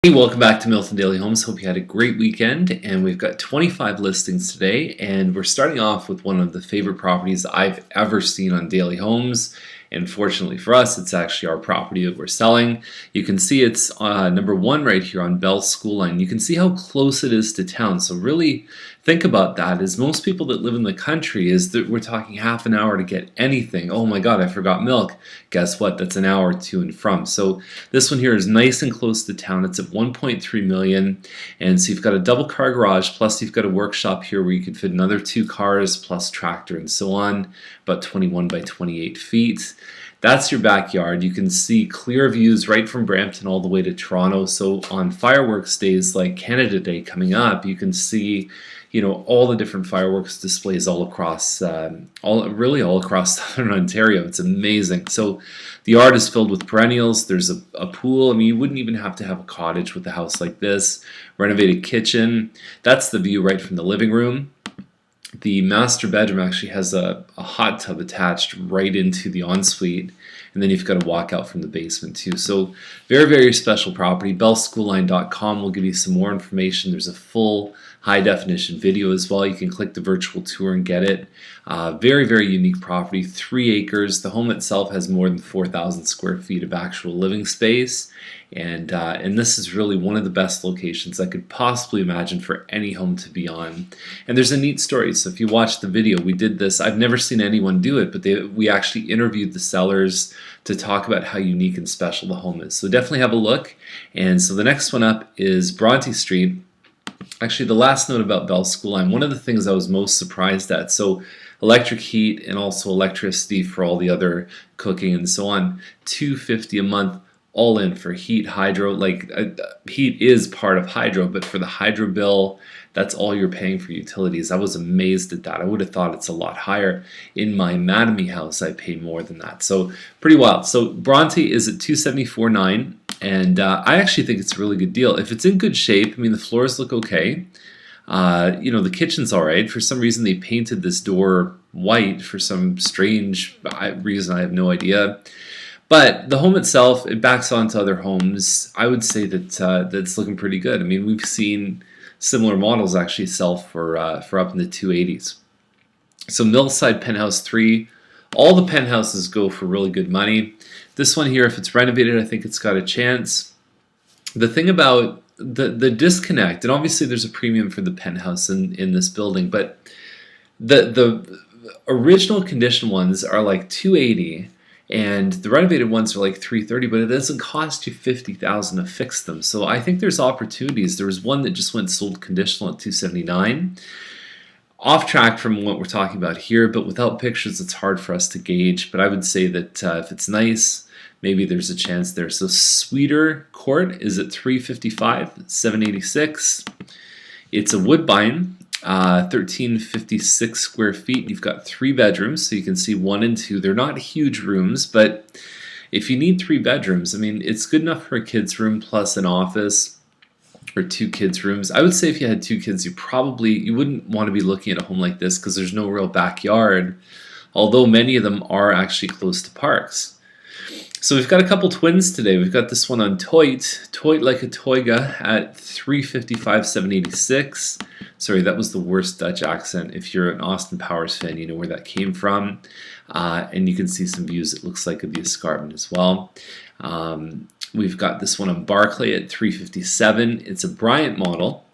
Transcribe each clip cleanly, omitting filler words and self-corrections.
Hey, welcome back to Milton Daily Homes. Hope you had a great weekend, and we've got 25 listings today, and we're starting off with one of the favorite properties I've ever seen on Daily Homes. And fortunately for us, it's actually our property that we're selling. You can see it's number one right here on Bell School Line. You can see how close it is to town. So really think about that. As most people that live in the country, is that we're talking half an hour to get anything. Oh my God, I forgot milk. Guess what? That's an hour to and from. So this one here is nice and close to town. It's at 1.3 million, and so you've got a double car garage, plus you've got a workshop here where you could fit another 2 cars plus tractor and so on, about 21 by 28 feet. That's your backyard. You can see clear views right from Brampton all the way to Toronto. So on fireworks days like Canada Day coming up, you can see, all the different fireworks displays all across, all across southern Ontario. It's amazing. So the yard is filled with perennials. There's a pool. I mean, you wouldn't even have to have a cottage with a house like this. Renovated kitchen. That's the view right from the living room. The master bedroom actually has a hot tub attached right into the ensuite, and then you've got a walkout from the basement too. So very, very special property. BellSchoolLine.com will give you some more information. There's a full high definition video as well. You can click the virtual tour and get it. Very, very unique property, 3 acres. The home itself has more than 4,000 square feet of actual living space. And this is really one of the best locations I could possibly imagine for any home to be on. And there's a neat story. So if you watch the video, we did this. I've never seen anyone do it, but we actually interviewed the sellers to talk about how unique and special the home is. So definitely have a look. And so the next one up is Bronte Street. Actually, the last note about Bell School Line, one of the things I was most surprised at, so electric heat and also electricity for all the other cooking and so on, $250 a month, all in for heat, hydro. Heat is part of hydro, but for the hydro bill, that's all you're paying for utilities. I was amazed at that. I would have thought it's a lot higher. In my Mattamy house, I pay more than that. So pretty wild. So Bronte is at $274.9, and I actually think it's a really good deal. If it's in good shape, I mean, the floors look okay. The kitchen's all right. For some reason, they painted this door white for some strange reason. I have no idea. But the home itself, it backs onto other homes. I would say that that's looking pretty good. I mean, we've seen similar models actually sell for up in the 280s. So Millside Penthouse 3, all the penthouses go for really good money. This one here, if it's renovated, I think it's got a chance. The thing about the disconnect, and obviously there's a premium for the penthouse in this building, but the original condition ones are like $280. And the renovated ones are like $330, but it doesn't cost you $50,000 to fix them. So I think there's opportunities. There was one that just went sold conditional at $279. Off track from what we're talking about here, but without pictures, it's hard for us to gauge. But I would say that if it's nice, maybe there's a chance there. So Sweeter Court is at $355, $786. It's a Woodbine. 1356 square feet. You've got 3 bedrooms, so you can see 1 and 2. They're not huge rooms, but if you need 3 bedrooms, I mean, it's good enough for a kid's room plus an office or 2 kids' rooms. I would say if you had 2 kids, you wouldn't want to be looking at a home like this because there's no real backyard, although many of them are actually close to parks. So we've got a couple twins today. We've got this one on Toit like a Toyga at $355, $786. Sorry, that was the worst Dutch accent. If you're an Austin Powers fan, you know where that came from. And you can see some views, it looks like, of the escarpment as well. We've got this one on Barclay at $357. It's a Bryant model,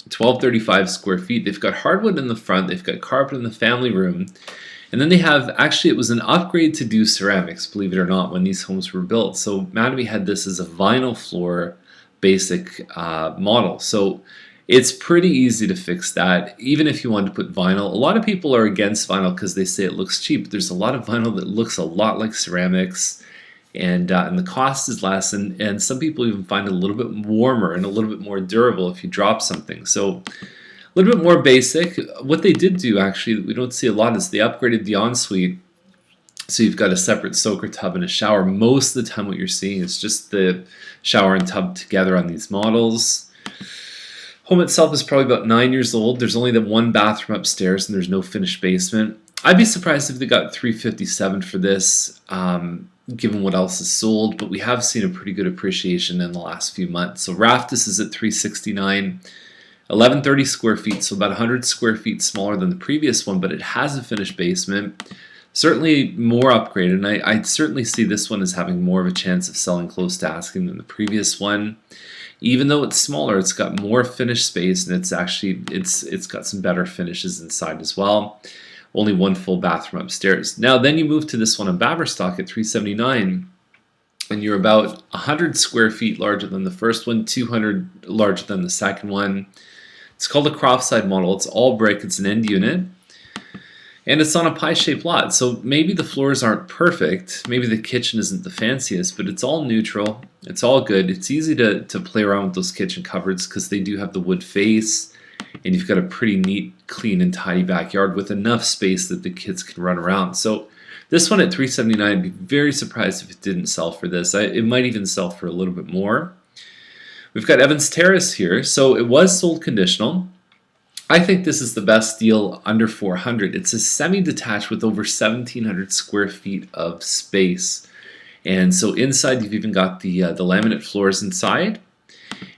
1235 square feet. They've got hardwood in the front. They've got carpet in the family room. And then they have, actually it was an upgrade to do ceramics, believe it or not, when these homes were built. So Mattamy had this as a vinyl floor basic model. So it's pretty easy to fix that, even if you wanted to put vinyl. A lot of people are against vinyl because they say it looks cheap. There's a lot of vinyl that looks a lot like ceramics, and the cost is less, and some people even find it a little bit warmer and a little bit more durable if you drop something. So a little bit more basic. What they did do, actually, that we don't see a lot, is they upgraded the ensuite. So you've got a separate soaker tub and a shower. Most of the time what you're seeing is just the shower and tub together on these models. Home itself is probably about 9 years old. There's only the 1 bathroom upstairs and there's no finished basement. I'd be surprised if they got $357 for this. given what else is sold, but we have seen a pretty good appreciation in the last few months. So Raftus is at 369, 1130 square feet, so about 100 square feet smaller than the previous one, but it has a finished basement. Certainly more upgraded, and I certainly see this one as having more of a chance of selling close to asking than the previous one. Even though it's smaller, it's got more finished space, and it's got some better finishes inside as well. Only one full bathroom upstairs. Now then you move to this one in Baverstock at 379, and you're about 100 square feet larger than the first one, 200 larger than the second one. It's called a Croftside model. It's all brick. It's an end unit. And it's on a pie-shaped lot. So maybe the floors aren't perfect. Maybe the kitchen isn't the fanciest, but it's all neutral. It's all good. It's easy to play around with those kitchen cupboards because they do have the wood face. And you've got a pretty neat, clean, and tidy backyard with enough space that the kids can run around. So this one at $379, I'd be very surprised if it didn't sell for this. It might even sell for a little bit more. We've got Evans Terrace here. So it was sold conditional. I think this is the best deal under $400. It's a semi-detached with over 1,700 square feet of space. And so inside you've even got the laminate floors inside.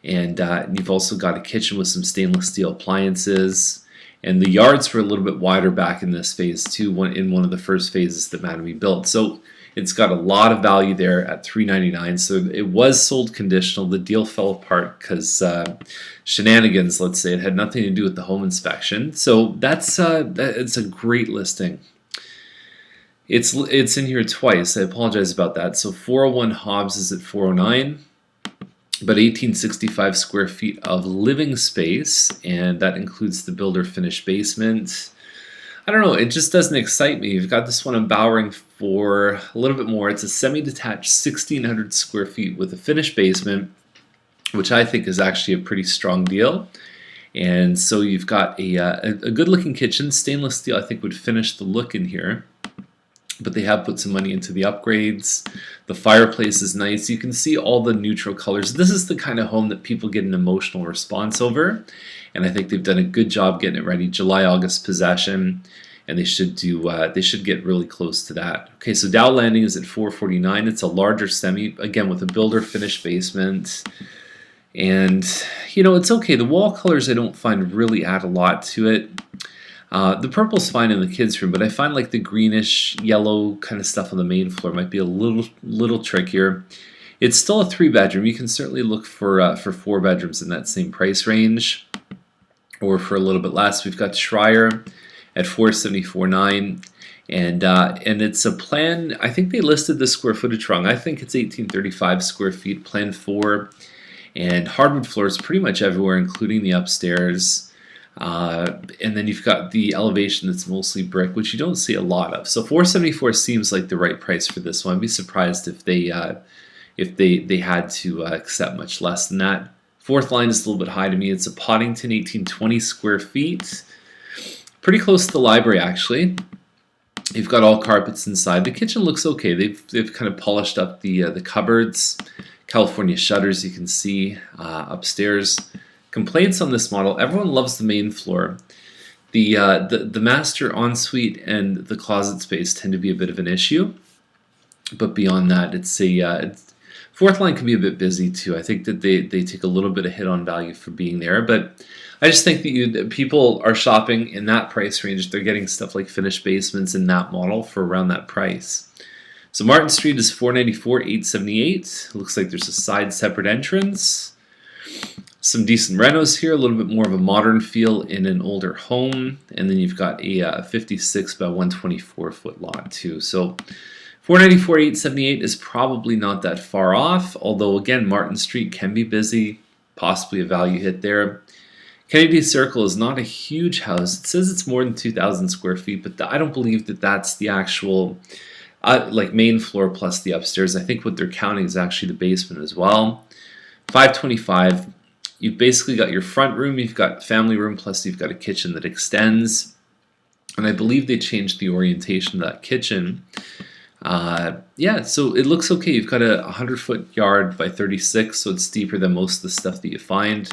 And you've also got a kitchen with some stainless steel appliances. And the yards were a little bit wider back in this phase too, in one of the first phases that Mattamy built. So it's got a lot of value there at $399. So it was sold conditional. The deal fell apart because shenanigans, let's say. It had nothing to do with the home inspection. So it's a great listing. It's in here twice. I apologize about that. So 401 Hobbs is at 409. But 1865 square feet of living space, and that includes the builder finished basement. I don't know, it just doesn't excite me. You've got this one in Bowering for a little bit more. It's a semi-detached 1,600 square feet with a finished basement, which I think is actually a pretty strong deal. And so you've got a good-looking kitchen. Stainless steel, I think, would finish the look in here. But they have put some money into the upgrades. The fireplace is nice. You can see all the neutral colors. This is the kind of home that people get an emotional response over, and I think they've done a good job getting it ready. July, August possession, and they should get really close to that. Okay, so Dow Landing is at 449. It's a larger semi, again with a builder finished basement, and it's okay. The wall colors I don't find really add a lot to it. The purple's fine in the kids' room, but I find like the greenish yellow kind of stuff on the main floor might be a little trickier. It's still a 3-bedroom. You can certainly look for 4 bedrooms in that same price range, or for a little bit less. We've got Schreier at 474.9, and it's a plan. I think they listed the square footage wrong. I think it's 1835 square feet, plan 4, and hardwood floors pretty much everywhere, including the upstairs. And then you've got the elevation that's mostly brick, which you don't see a lot of. So 474 seems like the right price for this one. I'd be surprised if they had to accept much less than that. Fourth line is a little bit high to me. It's a Poddington 1820 square feet, pretty close to the library actually. You've got all carpets inside. The kitchen looks okay. They've kind of polished up the cupboards, California shutters you can see upstairs. Complaints on this model: everyone loves the main floor. The master ensuite and the closet space tend to be a bit of an issue, but beyond that, fourth line can be a bit busy too. I think that they take a little bit of hit on value for being there, but I just think that people are shopping in that price range. They're getting stuff like finished basements in that model for around that price. So Martin Street is 494, 878. Looks like there's a side separate entrance. Some decent renos here, a little bit more of a modern feel in an older home, and then you've got a 56 by 124 foot lot too. So 494, 878 is probably not that far off, although again Martin Street can be busy, possibly a value hit there. Kennedy Circle is not a huge house. It says it's more than 2,000 square feet, but I don't believe that that's the actual like main floor plus the upstairs. I think what they're counting is actually the basement as well. 525. You've basically got your front room, you've got family room, plus you've got a kitchen that extends. And I believe they changed the orientation of that kitchen. Yeah, so it looks okay. You've got a 100-foot yard by 36, so it's deeper than most of the stuff that you find.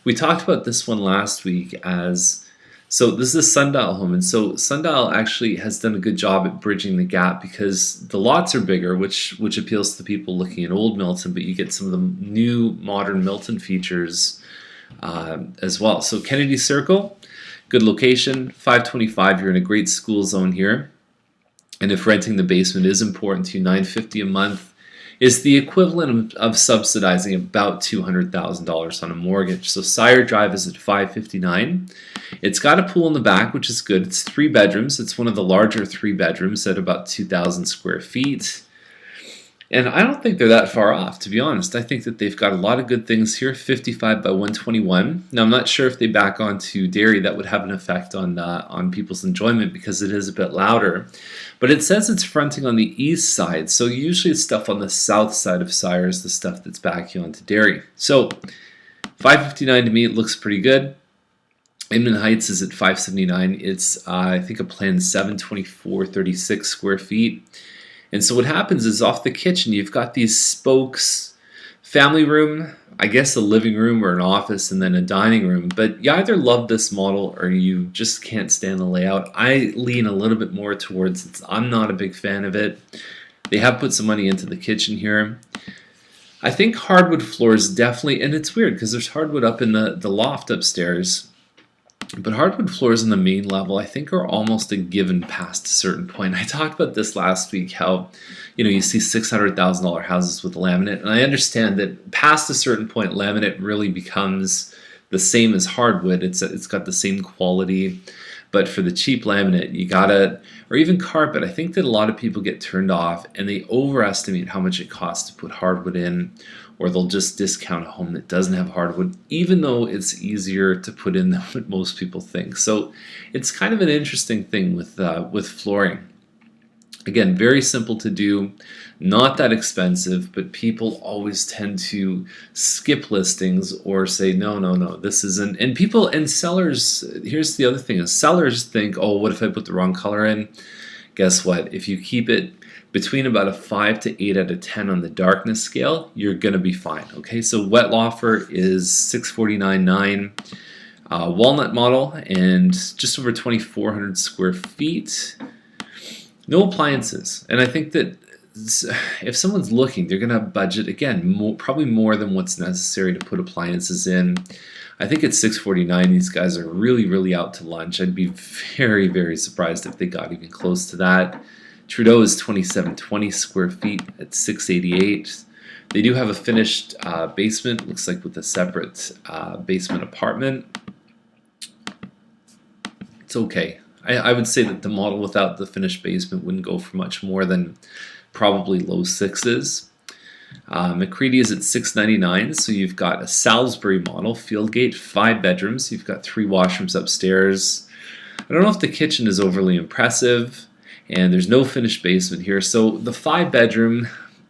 We talked about this one last week as So this is a sundial home, and so sundial actually has done a good job at bridging the gap because the lots are bigger, which appeals to people looking at old Milton, but you get some of the new modern Milton features as well. So Kennedy Circle, good location, 525. You're in a great school zone here, and if renting the basement is important to you, $950 a month is the equivalent of subsidizing about $200,000 on a mortgage. So Sire Drive is at 559. It's got a pool in the back, which is good. It's 3 bedrooms. It's one of the larger 3 bedrooms at about 2,000 square feet. And I don't think they're that far off, to be honest. I think that they've got a lot of good things here. 55 by 121. Now, I'm not sure if they back onto dairy. That would have an effect on people's enjoyment because it is a bit louder. But it says it's fronting on the east side. So usually it's stuff on the south side of Sire is the stuff that's backing onto dairy. So 559 to me, it looks pretty good. Inman Heights is at 579. It's, I think, a planned 724.36 square feet. And so what happens is off the kitchen, you've got these spokes, family room, I guess a living room or an office, and then a dining room. But you either love this model or you just can't stand the layout. I lean a little bit more towards it. I'm not a big fan of it. They have put some money into the kitchen here. I think hardwood floors definitely, and it's weird because there's hardwood up in the loft upstairs. But hardwood floors on the main level, I think, are almost a given past a certain point. I talked about this last week, how you see $600,000 houses with laminate, and I understand that past a certain point, laminate really becomes the same as hardwood. It's got the same quality, but for the cheap laminate, you gotta, or even carpet. I think that a lot of people get turned off, and they overestimate how much it costs to put hardwood in, or they'll just discount a home that doesn't have hardwood, even though it's easier to put in than what most people think. So it's kind of an interesting thing with flooring. Again, very simple to do, not that expensive, but people always tend to skip listings or say, no, this isn't. And sellers, here's the other thing, is sellers think, oh, what if I put the wrong color in? Guess what? If you keep it between about a 5 to 8 out of 10 on the darkness scale, you're going to be fine. Okay, so wet loffer is 649.9, walnut model, and just over 2,400 square feet. No appliances, and I think that if someone's looking, they're going to budget again, probably more than what's necessary to put appliances in. I think at 649, these guys are really, really out to lunch. I'd be very, very surprised if they got even close to that. Trudeau is 2,720 square feet at 688. They do have a finished basement, looks like with a separate basement apartment. It's okay. I would say that the model without the finished basement wouldn't go for much more than probably low sixes. McCready is at 699, so you've got a Salisbury model, Fieldgate, 5 bedrooms. You've got 3 washrooms upstairs. I don't know if the kitchen is overly impressive, and there's no finished basement here. So the 5 bedroom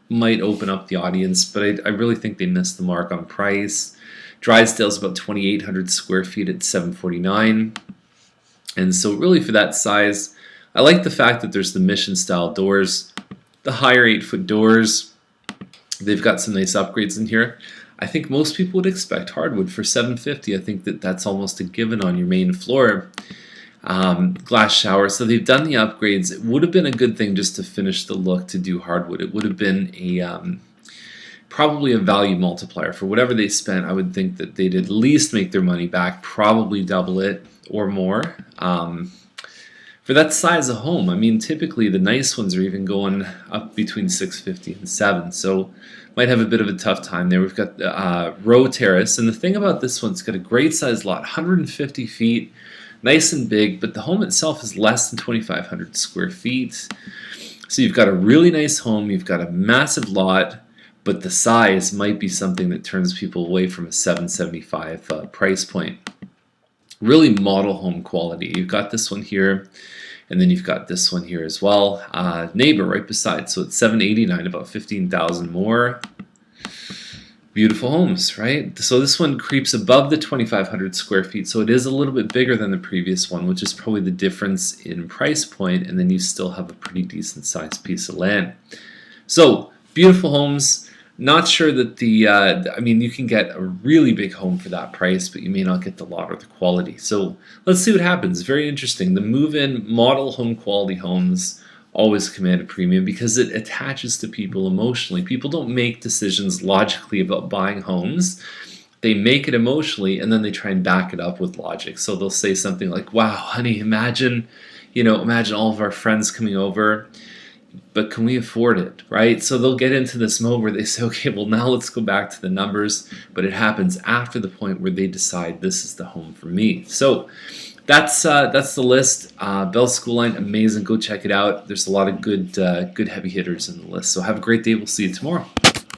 might open up the audience, but I really think they missed the mark on price. Drysdale's about 2,800 square feet at 749. And so really for that size, I like the fact that there's the mission style doors, the higher 8-foot doors. They've got some nice upgrades in here. I think most people would expect hardwood for $750. I think that that's almost a given on your main floor. Glass shower. So they've done the upgrades. It would have been a good thing just to finish the look to do hardwood. It would have been a probably a value multiplier for whatever they spent. I would think that they'd at least make their money back, probably double it or more. For that size of home, I mean, typically the nice ones are even going up between $650 and $700. So might have a bit of a tough time there. We've got the row terrace, and the thing about this one, it's got a great size lot, 150 feet, nice and big, but the home itself is less than 2,500 square feet. So you've got a really nice home, you've got a massive lot, but the size might be something that turns people away from a $775 price point. Really model home quality. You've got this one here, and then you've got this one here as well. Neighbor right beside, so it's $789, about $15,000 more. Beautiful homes, right? So this one creeps above the 2,500 square feet, so it is a little bit bigger than the previous one, which is probably the difference in price point, and then you still have a pretty decent sized piece of land. So beautiful homes, Not sure that I mean, you can get a really big home for that price, but you may not get the lot or the quality. So let's see what happens. Very interesting. The move-in model home quality homes always command a premium because it attaches to people emotionally. People don't make decisions logically about buying homes. They make it emotionally, and then they try and back it up with logic. So they'll say something like, wow, honey, imagine all of our friends coming over, but can we afford it, right? So they'll get into this mode where they say, okay, well, now let's go back to the numbers, but it happens after the point where they decide this is the home for me. So that's the list. Bell's School Line, amazing. Go check it out. There's a lot of good heavy hitters in the list. So have a great day. We'll see you tomorrow.